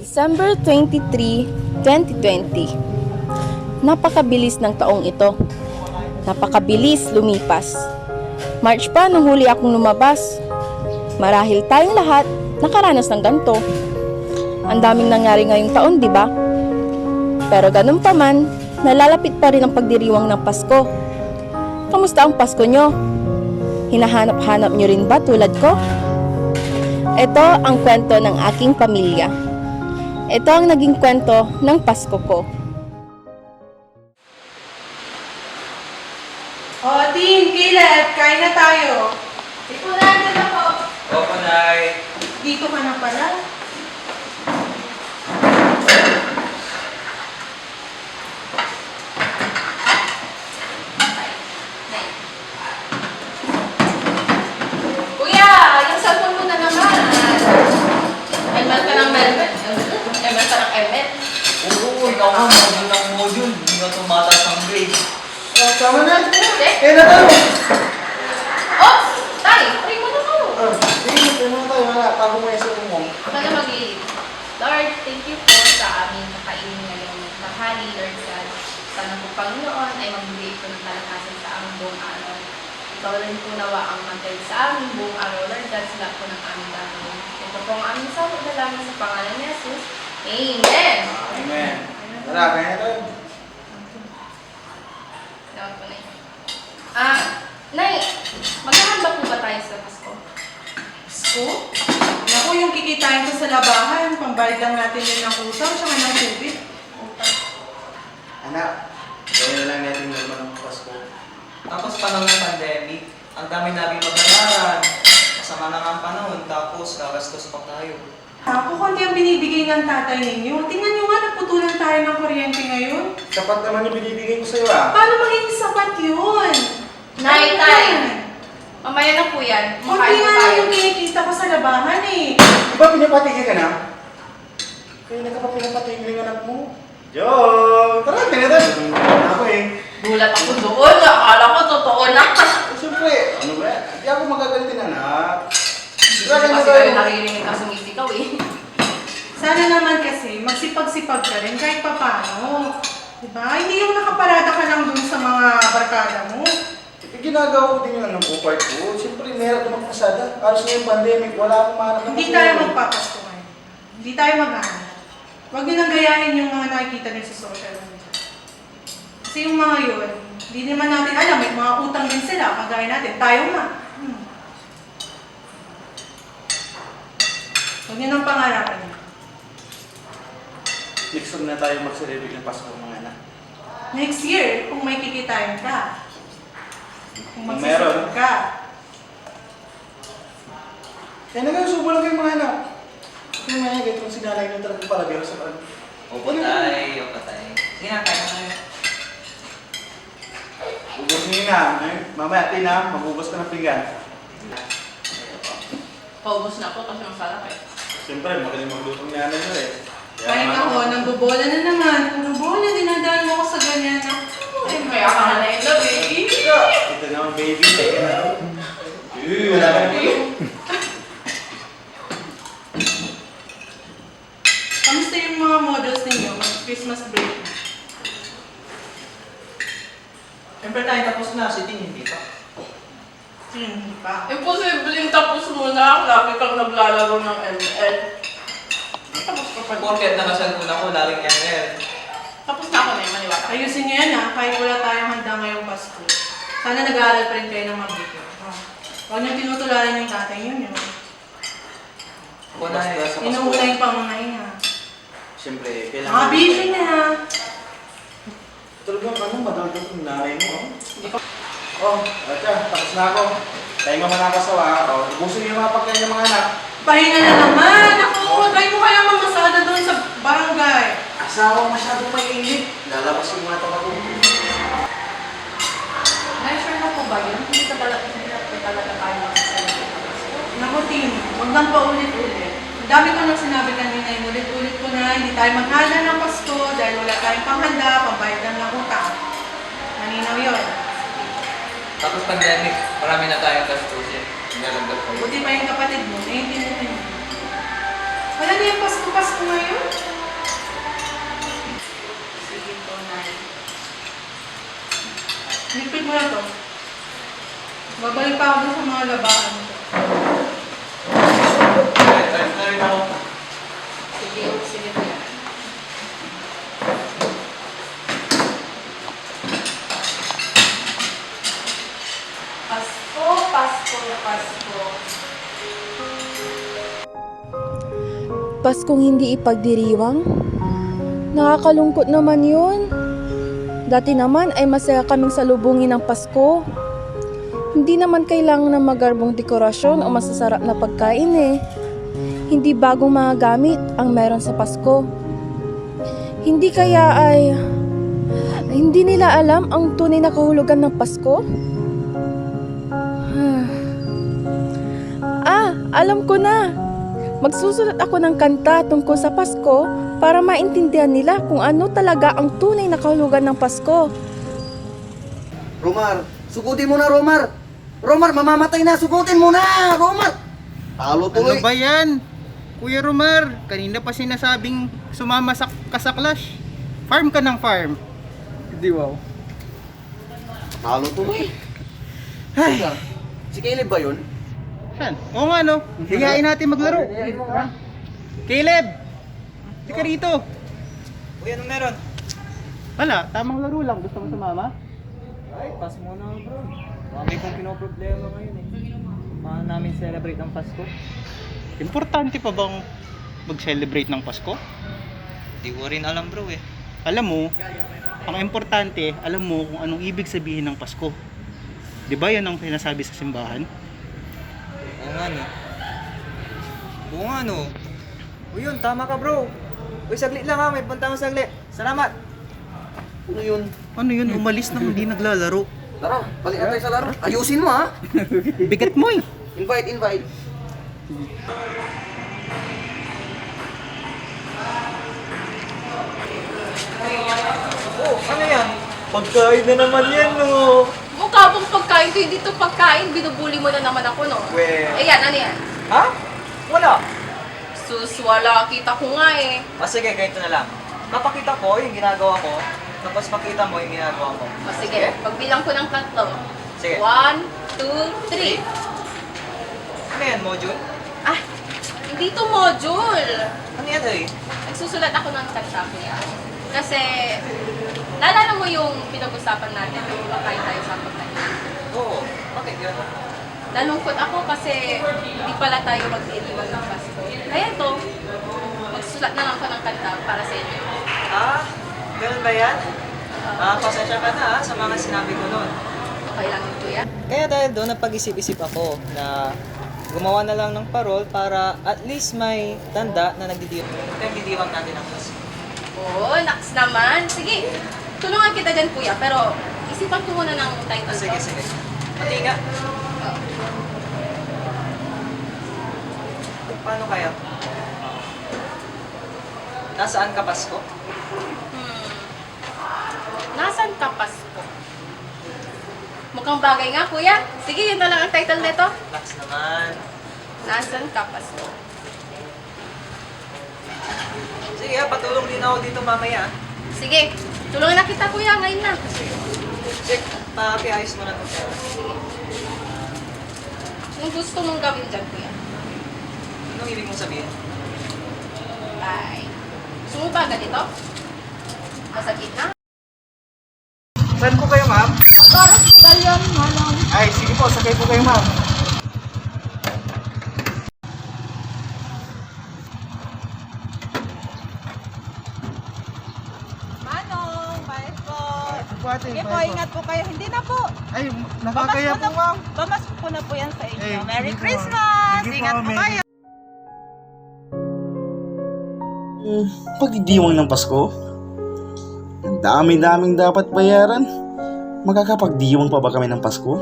December 23, 2020. Napakabilis ng taong ito. Napakabilis lumipas. March pa nung huli akong lumabas. Marahil tayong lahat nakaranas ng ganito. Ang daming nangyari ngayong taon, di ba? Pero ganun pa man, nalalapit pa rin ang pagdiriwang ng Pasko. Kamusta ang Pasko nyo? Hinahanap-hanap nyo rin ba tulad ko? Ito ang kwento ng aking pamilya. Ito ang naging kwento ng Pasko ko. O, Tin, Caleb, kain na tayo. Ito na ako. Opo, Nay. Dito ka na pala. Kuya, yung cellphone mo na naman. ML ka ng Melmet. ML ka ng ML. Oo, ikaw nga, module ng module. Hindi nga tumataas ang grade. Tama na. Eh? na tayo. Oh! Tay! Pray mo na ako. Sige, tayo na tayo. Tago mo yung cellphone mo. Sana mag-iit. Lord, thank you po sa aming kakainin ngayong tanghali, Lord God. Sana po Panginoon ay magbigay po ng kalakasan sa aming buong araw. Ikaw rin po nawa ang magkay sa aming buong araw, Lord God, sila po ng aming gagawin. Ito po ang aming sabot na lamang sa pangalan ni Jesus. Amen! Amen. Tara, kain na tayo. Tawag po na yun. Nay, maghahanda po ba tayo sa Pasko? Pasko? Naku, yung kikitain ko sa labahan, pambayad lang natin yun ng utang, tsaka ng tubig. Anak, gawin na lang natin naman ng Pasko. Tapos panahon ng pandemic, ang dami namin magbayaran. Masama na nga ang panahon, tapos gagastos pa tayo. Ako, konti ang binibigay ng tatay ninyo. Tingnan nyo nga, naputulan tayo ng kuryente ngayon. Sapat naman yung binibigay ko sa'yo ah. Paano magiging sapat yun? Nay, tay! Mamaya na po yan. Kunti Makain po nga tayo. yung kinikita ko sa labahan eh. Di ba pinapatigil ka na? Kaya na ka pa pinapatigil yung anak mo? Joke! Tara, tinatay. Ako eh. Gulat ako doon. Akala ko totoo na. Siyempre, ano ba? Hindi ako magagalitin anak. Kasi Tara, na kayo tayo. naririnig na sumisigaw eh. Sana naman kasi magsipag-sipag ka rin kahit papano. Diba? Hindi yung nakaparada ka lang dun sa mga barkada mo. Ginagawa ko din yung anong part ko. Siyempre, meron naman pasada. Alos na yung pandemic, wala akong mahanap ng Hindi kasunod. tayo magpapasko ngayon. Hindi tayo maghahanap. Huwag nyo nang gayahin yung mga nakikita nyo sa social media. Kasi yung mga yun, hindi naman natin alam, may mga utang din sila, kagaya natin. Tayo nga. Huwag nyo nang pangarapan nyo. Next time na tayo mag-celebrate ng Pasko mga anak. Next year, kung may kikitain ka. Kung Kung magsisipag meron. ka. Kaya nagasubo lang kayo mga anak. Kaya mga ganito kung sinalay nyo talaga palagay sa kan. Opo, Tay. Opo, Tay. Sige na, kain na kayo. Ubus nyo yun na. Mamaya, Tina, magubos ka ng pinggan. Paubos na ako kasi masarap eh. Siyempre, magaling maglutong ni Ana nyo eh. Kahit ako, nagbobola na naman. Puro bola, dinadaan mo ko sa ganyan. Kaya ka na na-love eh. Ito naman, baby. Wala ka naman. Kamusta yung mga models ninyo? Mag-Christmas break. Siyempre tayo tapos na, si Ting hindi pa. Hindi pa. Imposibleng tapos muna. Lagi kang naglalaro ng ML. Tapos ka pa. Porket nakasal ko na ko, laling ML. Tapos na ako na yung maniwala. Ayusin nyo yan ha, kahit wala tayong handa ngayong Pasko. Sana nag-aaral pa rin kayo ng mabuti. Huwag nyo tinutularan yung tatay nyo. Opo, Nay. Inuuna yung pamangahinga. Siyempre, kailangan... Mga busy na ha. Talagang ano, madaldal yung nanay mo. Hindi ko. Oh, atya, tapos na ako. Tayo nga manakasawa. Oh, ubusin niyo yung mga pagkain ng mga anak. Pahinga na naman. Ako, tayo mo kaya mamasada doon sa barangay. Asawa masyadong mainit. Lalabas yung mga tabago. Sure na po ba yun? Hindi ka talaga tayo magsasalita. Naku, Tim, huwag lang pa ulit-ulit. Ang dami ko nang sinabi kanina, yung ulit-ulit ko na hindi tayo maghanda ng Pasko dahil wala tayong panghanda, pambayad lang ng utang. Naninaw yun. Tapos pandemic, marami na tayong gastusin. Nalagdag ko. Buti pa yung kapatid mo, naiintindihan niyo. Wala na yung Pasko-Pasko ngayon. labaan ko. Rin ako. Sige, sige kuya. Pasko, Pasko, Pasko. Paskong hindi ipagdiriwang? Nakakalungkot naman yun. Dati naman ay masaya kaming salubungin ng Pasko. Hindi naman kailangan ng magarbong dekorasyon o masasarap na pagkain eh. Hindi bagong mga gamit ang meron sa Pasko. Hindi kaya ay... Hindi nila alam ang tunay na kahulugan ng Pasko? Alam ko na! Magsusulat ako ng kanta tungkol sa Pasko para maintindihan nila kung ano talaga ang tunay na kahulugan ng Pasko. Romar, sugutin mo na, Romar! Romar, mamamatay na! Sugutin mo na! Romar! Talo tuloy! Ano ba yan? Kuya Romar, kanina pa sinasabing sumama ka sa clash. Farm ka ng farm. Di wow. Talo tuloy! Ay! Si Caleb ba yun? Saan? Oo nga no. Higain natin maglaro. Caleb! Di ka rito. Uy, anong meron? Wala, tamang laro lang. Gusto mo sumama? Ay, pass mo na bro. Mami kong pinoproblema ngayon eh. Paano namin celebrate ang Pasko? Importante pa bang mag-celebrate ng Pasko? Di ko rin alam bro eh. Alam mo, ang importante, alam mo kung anong ibig sabihin ng Pasko. Di ba yan ang sinasabi sa simbahan? Oo nga no. Oo nga no. Uy yun, tama ka bro. Uy, saglit lang ha, may punta akong saglit. Salamat. Ano yun? Ano yun? Umalis na hindi naglalaro. Tara, balik na tayo sa laro. Ayusin mo ha! Bigat mo eh. Invite, invite. Oh, ano yan? Pagkain na naman yan no. Mukha pong pagkain ko, hindi to pagkain. Binubuli mo na naman ako, no? Well. Ayan, ano yan? Ha? Wala. Sus, wala. Kita ko nga eh. O sige, ganito na lang. Napakita ko yung ginagawa ko, tapos pakita mo yung ginagawa ko. O sige, pagbilang ko ng tatlo. Sige. 1, 2, 3. Ano yan, module? Ah, hindi to module. Ano yan eh? Nagsusulat ako ng kanta kuya. Kasi, naalala mo yung pinag-usapan natin nung pagkain tayo sa pagkain. Oo. Bakit yun? Nalungkot ako kasi hindi pala tayo mag-iiwan ng Pasko. Kaya ito, magsusulat na lang ako ng kanta para sa inyo. Ah, ganun ba yan? Pasensya ka na sa mga sinabi ko noon. Okay lang yun kuya. Kaya dahil doon, napag-isip-isip ako na gumawa na lang ng parol para at least may tanda na nagdidiwang natin ang Pasko. Oo, naks naman. Sige, tulungan kita dyan kuya. Pero isipan ko muna ng title Sige, ko. sige. Pati nga, Oh. paano kaya? Nasaan ka Pasko? Nasaan ka Pasko? Mukhang bagay nga kuya. Sige, yun na lang ang title nito. Relax naman. Nasaan ka Pasko? Sige, patulong din ako dito mamaya. Sige, tulungan na kita kuya ngayon na. Sige, pakiayos mo na ito. Anong gusto mong gawin dyan kuya? Anong ibig mong sabihin? Ay, gusto mo ba ganito? Masakit na? Saan po kayo, ma'am? Parang galyan, manong. Ay, sige po, sakay po kayo, ma'am. Manong, bye po. Po, ate, Sige po, bye po. ingat po kayo. Hindi na po. Ay, nakakaya po, ma'am. Bamas po na po yan sa inyo. Eh, Merry sige po. Christmas! Sige po, Ingat po Merry- kayo. Pagdidiwang ng Pasko? Ang dami-daming dapat bayaran. Makakapagdiwang pa ba kami ng Pasko?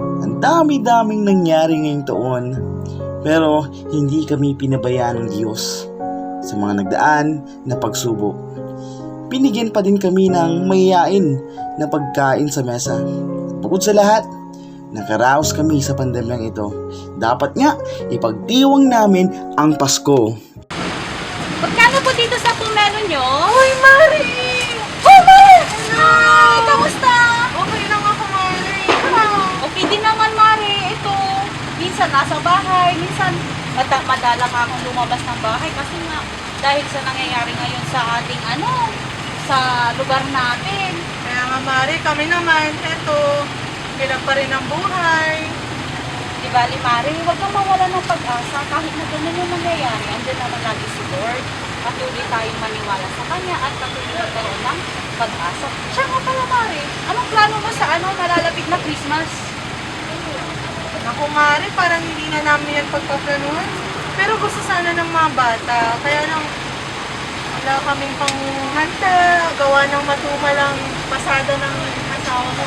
Ang dami-daming nangyari ngayong taon. Pero hindi kami pinabayaan ng Diyos sa mga nagdaan na pagsubok. Binigyan pa din kami ng mayayain na pagkain sa mesa. Bukod sa lahat, nakaraos kami sa pandemyang ito. Dapat nga, ipagdiwang namin ang Pasko. Magkano po dito sa pumelo nyo? Uy, Mari! Oh, Mari! Hi! Kamusta? Okay lang ako, Mari. Okay din naman, Mari. Ito, minsan nasa bahay, minsan madalang akong lumabas ng bahay kasi nga dahil sa nangyayari ngayon sa ating sa lugar natin. Kaya nga, Mare, kami naman, eto, hirap pa rin ang buhay. Di ba, Mare, huwag kang mawala ng pag-asa kahit na ganun yung nangyayari. Andun naman lagi si Lord. Patuloy tayong maniwala sa Kanya at patuloy magkaroon ng pag-asa. Siya nga pala, Mare, anong plano mo sa malalapit na Christmas? Naku, Mare, parang hindi na namin yan pagpaplanuhan. Pero gusto sana ng mga bata. Kaya lang, wala kaming panghanda. Gawa ng matumalang pasada ng asawa mo.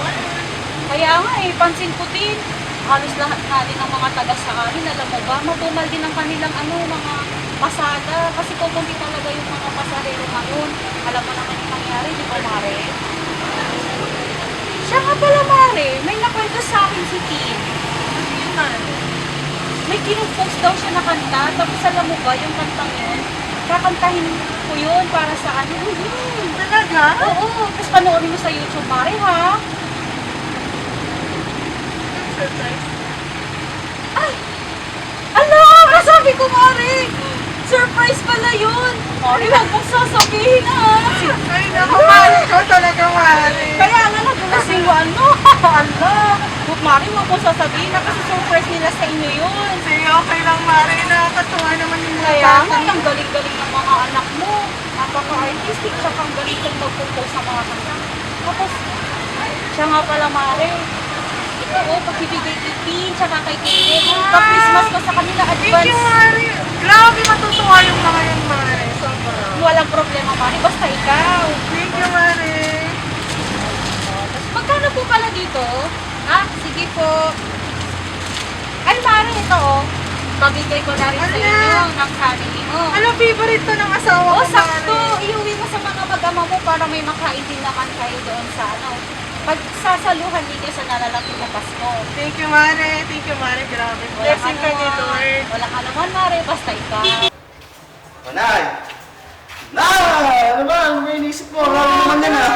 Kaya nga pansin ko din. Halos lahat nga din ng mga taga sa amin, alam mo ba, matumal din ang kanilang mga pasada. Kasi kukunti talaga yung mga pasahero ngayon. Alam mo naman yung nangyari, di ba, Mare? Siya nga pala, Mare, may nakwento sa akin si Tin. May kinupost daw siya na kanta, tapos alam mo ba, yung kantang yun, kakantahin ko yun para sa Talaga? Oo, tapos panoorin mo sa YouTube, Mare, ha? Surprise. Ay! Ala! Sabi ko, Mare! Surprise pala yun! Mare, huwag mong sasabihin, ha? Ay, naku, Mare ko talaga, Mare. Kaya nga nagulas yung Ala! Huwag, Mare, huwag mong sasabihin na kasi surprise nila sa inyo yun. Sige, okay lang, Mare. Nakakatuwa naman yung mga Kaya nga, bata. ang galing-galing ng mga anak mo. Napaka-artistic, tsaka ang galing kong mag-compose sa mga kanta. Tapos, siya nga pala, Mare. Ito, pakibigay kay Pin, tsaka kay Kate. Pa-Christmas ko sa kanila, Thank you, advance. Mare. Grabe, matutuwa yung mga yan, Mare. Sobra. Walang problema, Mare, basta ikaw. Thank you, Mare. Magkano po pala dito? Sige po. Ay, Mare, ito pabigay ko na rin sa inyo ng family mo. Ano, favorite to ng asawa ko, Sakto. Mare? Iuwi mo sa mga mag-ama mo para may makain din naman kayo doon sa pagsasaluhan ninyo sa nalalapit na Pasko. Thank you, Mare. Thank you, Mare. Grabe. Blessing ka ni Lord. Walang anuman, Mare, basta ikaw. Nay! Nay! Ano ba? Ano ba inisip mo? Ano naman yan ah?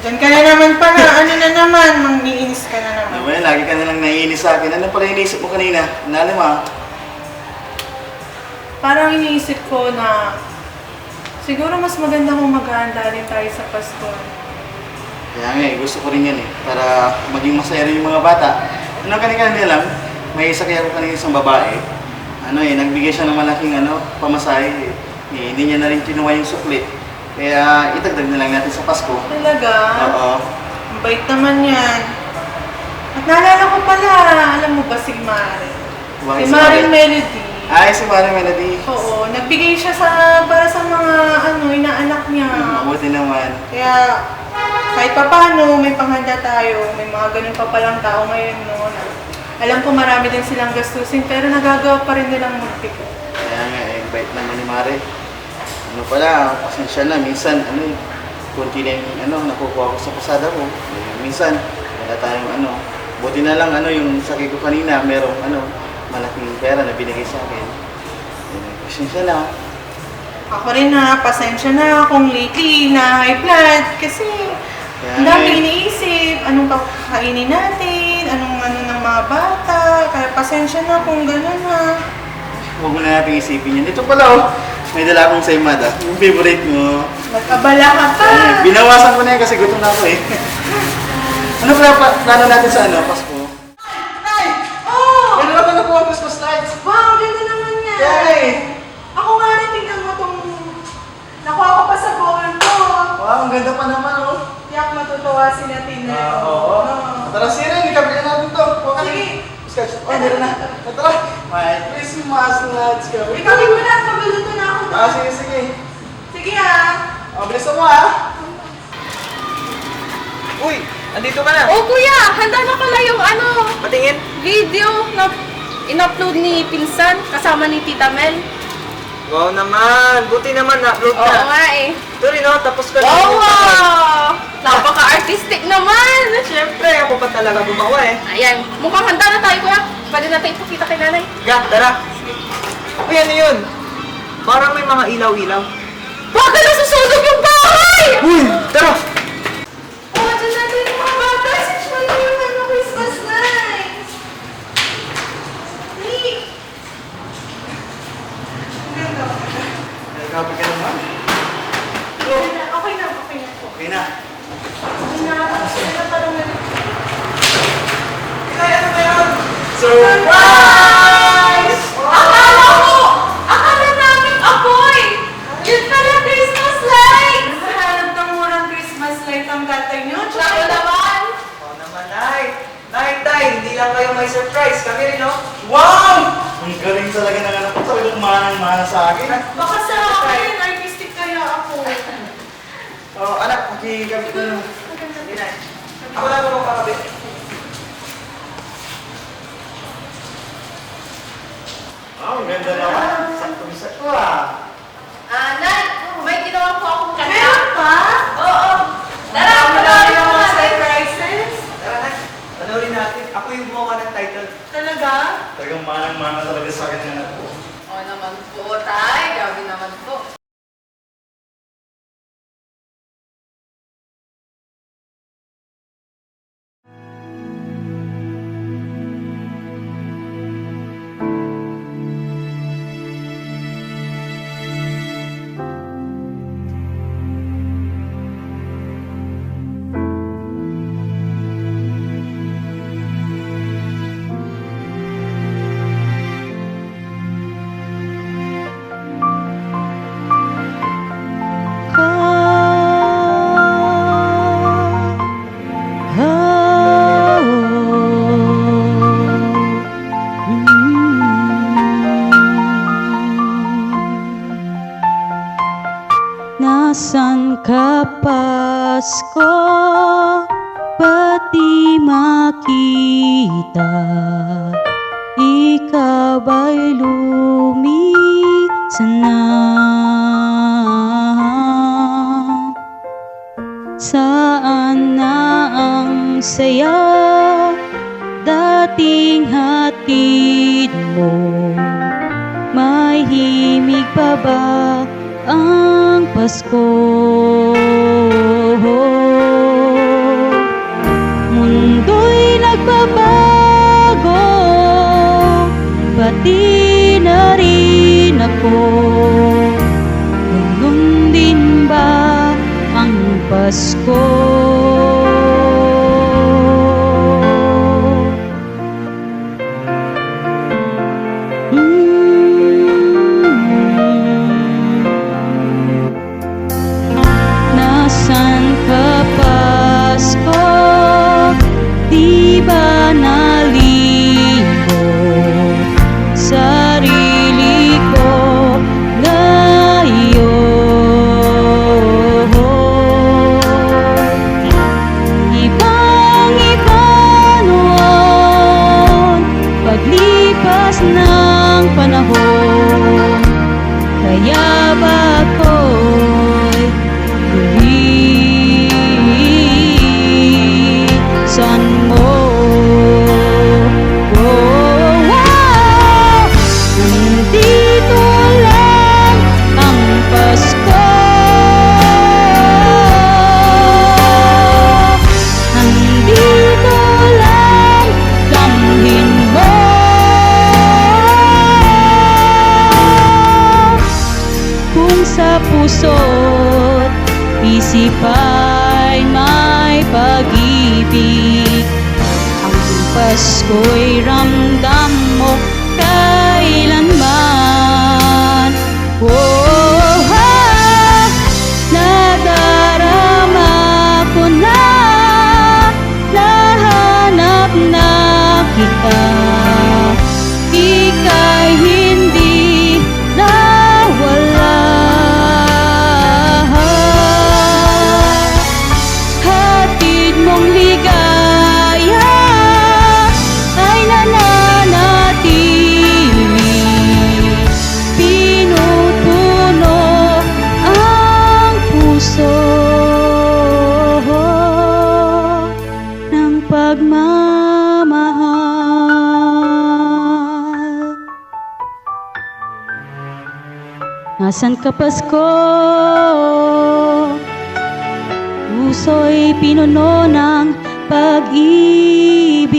Diyan ka na naman pala. Ano na naman? Mangiinis ka na naman. Ano ba, lagi ka na lang naiinis sa akin. Ano pala inisip mo kanina? Nalim ah. Parang iniisip ko na siguro mas maganda kung maghahanda rin tayo sa Pasko. Kaya nga gusto ko rin yan para maging masaya rin yung mga bata. Ano kanina lang, may isa kaya ko kanina isang babae. Nagbigay siya ng malaking pamasahe. Hindi niya na rin kinuha yung sukli. Kaya itagdag na lang natin sa Pasko. Talaga? Oo. Ang bait naman yan. At naalala ko pala, alam mo ba si Mare? Bakit Si Mare Melody. Ay, si Mare Melody. Oo, nagbigay siya para sa mga inaanak niya. Mabuti naman. Kaya kahit pa paano, may panghanda tayo. May mga ganun pa palang tao ngayon, no? Alam ko marami din silang gastusin, pero nagagawa pa rin nilang magbigay. Kaya nga, bait naman ni Mare. Pasensya na. Minsan, kunti na yung nakukuha ko sa pasada ko. Minsan, wala tayong buti na lang yung sakit ko kanina, merong malaking pera na binigay sa akin. Pasensya na. Ako rin pasensya na kung lately na high blood kasi Kaya ang dami nga, iniisip, anong kakainin natin, anong ng mga bata, kaya pasensya na kung gano'n ha. huwag mo na natin isipin yan. Ito pala may dala akong saimada. Yung favorite mo. Nag-abala ka pa. Binawasan ko na yan kasi gutom na ako eh. Ano pala plano natin sa Pasko? Oh! Meron ako nakuha Christmas lights. Wow, ganda naman yan. Yay! Ako nga rin, tingnan mo itong nakuha ko pa sa goal ko. Wow, ang ganda pa naman Tiyak matutuwa si natin na ito. Oo. Tara, Siren, ikabili natin to. Huwag ka Sige. Scotch. Meron na. Tara. May Christmas lights ka. Ikawin mo na, magluluto na ako. Sige. Sige ha. Bilisan mo Uy! Andito ka na! Oh, kuya! Handa na pala yung Patingin! video na in-upload ni Pinsan kasama ni Tita Mel. Wow naman! Buti naman na-upload Oo na! nga eh. Ito rin tapos ka na. Wow! Napaka-artistic naman! Siyempre, ako pa talaga gumawa eh. Ayan, mukhang handa na tayo kuya. Pwede natin ipakita kay nanay. Tara! Uy, ano yun? Parang may mga ilaw-ilaw. Baka nasusunog yung bahay! Uy! Tara! Oh, dyan natin yung mga bata. Sexual na yung Christmas lights. Grabe ka naman. Okay na, okay na, okay na. Okay na. Okay na, parang na. Inay, ano ba yun? Surprise! Akala namin apoy! Yun pala Christmas light! Nahanap ng murang Christmas light ang tatay niyo. Tsaka naman! Oo naman, Nay. Tay, hindi lang kayo may surprise. Kami rin, no? Wow! Ang galing talaga ng anak ko. Talagang manang-mana sa akin. Baka sa akin, artistic kaya ako. Oo, anak, magkikabit na. Hindi, Nay. Ako lang ako kakabit. Oh, ang ganda naman. Saktong-sakto ah. Nay, may ginawa po akong kanta. Meron pa? Oo. Tara, marami ang mga surprises. Tara, Nay. Panoorin natin. Ako yung gumawa ng title. Talaga? Talagang manang-mana talaga sa akin ng anak ko. Oo naman po, tay. Grabe naman po. Nasaan ka Pasko? Pati makita ikaw ba'y lumisan na? Saan na ang saya dating hatid mo? May himig pa ba ang Pasko? Mundo'y nagbabago, pati na rin ako. Ganun din ba ang Pasko? Nasaan ka Pasko? Di ba naligo sarili ko ngayon? Ibang-iba noon paglipas ng panahon. Kaya ba ako'y lumisan mo? Oh, wow! Nandito lang ang Pasko. Nandito lang damhin mo. Kung sa puso't isip ay may pag-ibig, ang Pasko'y ramdam mo kailanman. Oh, ha! Nadarama ko na, nahanap na kita. Ika'y hindi nawala. Hatid mong ligaya ay nananatili. Pinupuno ang puso ng pagmamahal. Nasaan ka Pasko? Puso'y pinuno ng pag-ibig.